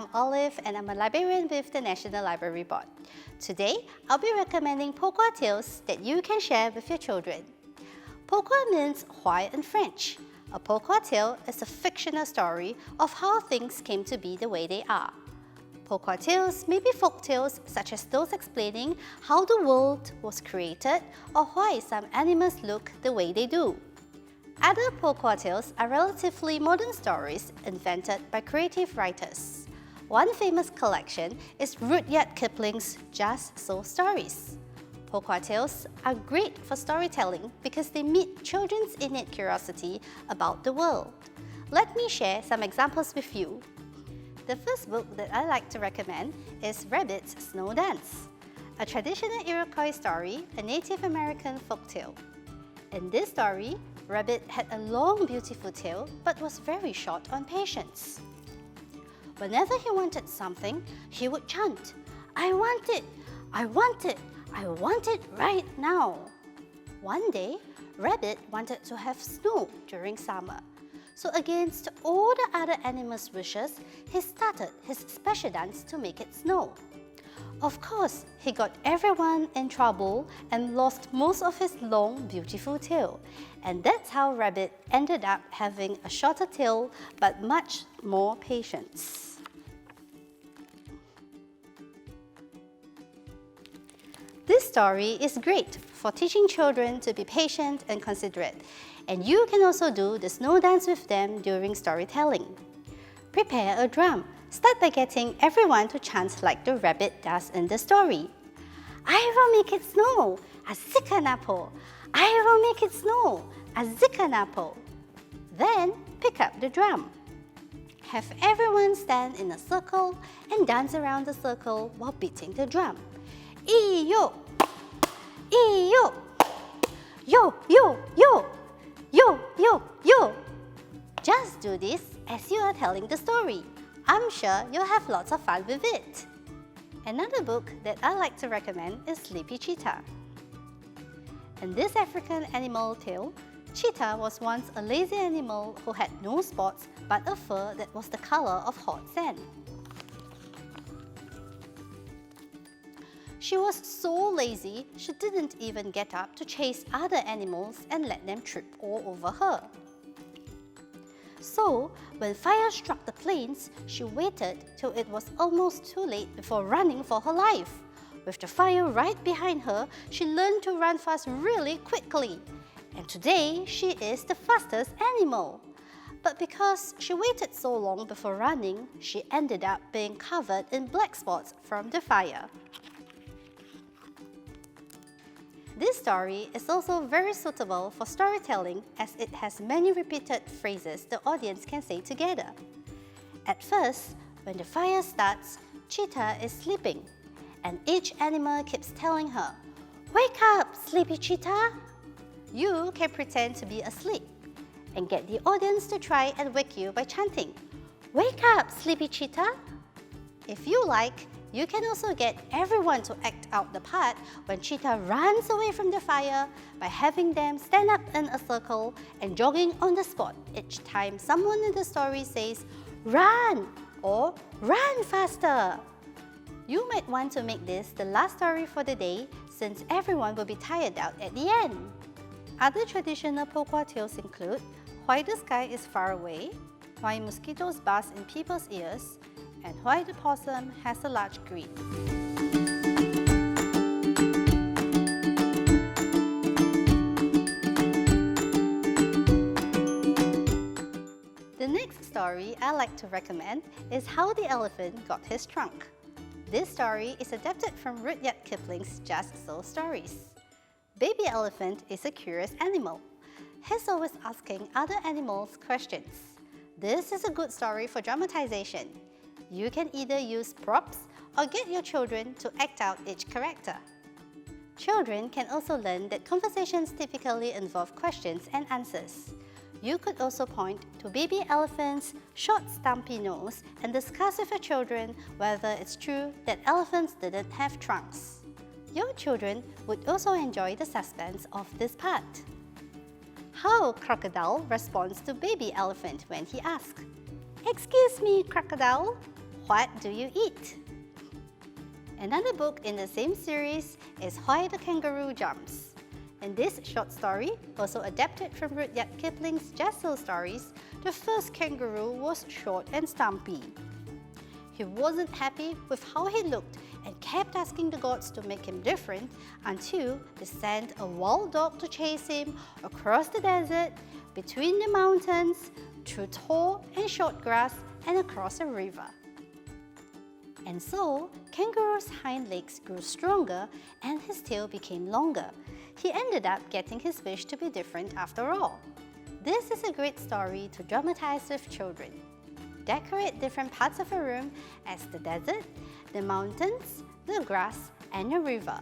I'm Olive and I'm a librarian with the National Library Board. Today, I'll be recommending Pourquoi tales that you can share with your children. Pourquoi means why in French. A Pourquoi tale is a fictional story of how things came to be the way they are. Pourquoi tales may be folk tales such as those explaining how the world was created or why some animals look the way they do. Other Pourquoi tales are relatively modern stories invented by creative writers. One famous collection is Rudyard Kipling's Just So stories. Pourquoi tales are great for storytelling because they meet children's innate curiosity about the world. Let me share some examples with you. The first book that I like to recommend is Rabbit's Snow Dance, a traditional Iroquois story, a Native American folktale. In this story, Rabbit had a long, beautiful tail but was very short on patience. Whenever he wanted something, he would chant, "I want it! I want it! I want it right now!" One day, Rabbit wanted to have snow during summer. So against all the other animals' wishes, he started his special dance to make it snow. Of course, he got everyone in trouble and lost most of his long, beautiful tail. And that's how Rabbit ended up having a shorter tail but much more patience. This story is great for teaching children to be patient and considerate, and you can also do the snow dance with them during storytelling. Prepare a drum. Start by getting everyone to chant like the rabbit does in the story. "I will make it snow, a zickanapo. I will make it snow, a zickanapo." Then pick up the drum. Have everyone stand in a circle and dance around the circle while beating the drum. Ee-yo! Ee-yo! Yo, yo, yo! Yo, yo, yo! Just do this as you are telling the story. I'm sure you'll have lots of fun with it. Another book that I like to recommend is Sleepy Cheetah. In this African animal tale, Cheetah was once a lazy animal who had no spots but a fur that was the color of hot sand. She was so lazy, she didn't even get up to chase other animals and let them trip all over her. So, when fire struck the plains, she waited till it was almost too late before running for her life. With the fire right behind her, she learned to run fast really quickly. And today, she is the fastest animal. But because she waited so long before running, she ended up being covered in black spots from the fire. This story is also very suitable for storytelling as it has many repeated phrases the audience can say together. At first, when the fire starts, Cheetah is sleeping, and each animal keeps telling her, "Wake up, Sleepy Cheetah!" You can pretend to be asleep and get the audience to try and wake you by chanting, "Wake up, Sleepy Cheetah!" If you like, you can also get everyone to act out the part when Cheetah runs away from the fire by having them stand up in a circle and jogging on the spot each time someone in the story says, "Run!" or "Run faster!" You might want to make this the last story for the day since everyone will be tired out at the end. Other traditional Pourquoi tales include Why the Sky is Far Away, Why Mosquitoes Buzz in People's Ears, and Why the Possum Has a Large Grin. The next story I like to recommend is How the Elephant Got His Trunk. This story is adapted from Rudyard Kipling's Just So stories. Baby elephant is a curious animal. He's always asking other animals questions. This is a good story for dramatization. You can either use props or get your children to act out each character. Children can also learn that conversations typically involve questions and answers. You could also point to baby elephant's short stumpy nose and discuss with your children whether it's true that elephants didn't have trunks. Your children would also enjoy the suspense of this part. How crocodile responds to baby elephant when he asks, "Excuse me, crocodile, What Do You Eat? Another book in the same series is Why the Kangaroo Jumps. In this short story, also adapted from Rudyard Kipling's Jessel stories, the first kangaroo was short and stumpy. He wasn't happy with how he looked and kept asking the gods to make him different until they sent a wild dog to chase him across the desert, between the mountains, through tall and short grass, and across a river. And so, Kangaroo's hind legs grew stronger and his tail became longer. He ended up getting his wish to be different after all. This is a great story to dramatize with children. Decorate different parts of a room as the desert, the mountains, the grass, and a river.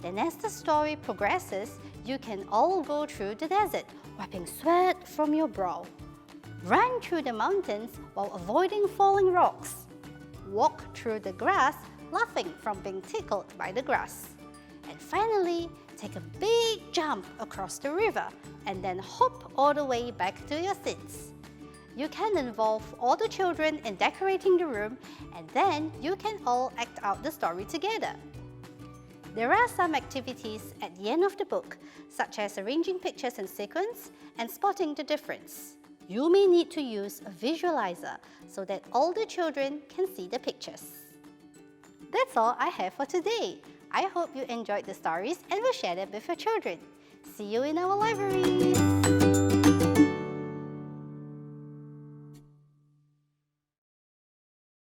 Then as the story progresses, you can all go through the desert, wiping sweat from your brow. Run through the mountains while avoiding falling rocks. Walk through the grass, laughing from being tickled by the grass. And finally, take a big jump across the river and then hop all the way back to your seats. You can involve all the children in decorating the room, and then you can all act out the story together. There are some activities at the end of the book, such as arranging pictures in sequence and spotting the difference. You may need to use a visualizer so that all the children can see the pictures. That's all I have for today. I hope you enjoyed the stories and will share them with your children. See you in our libraries!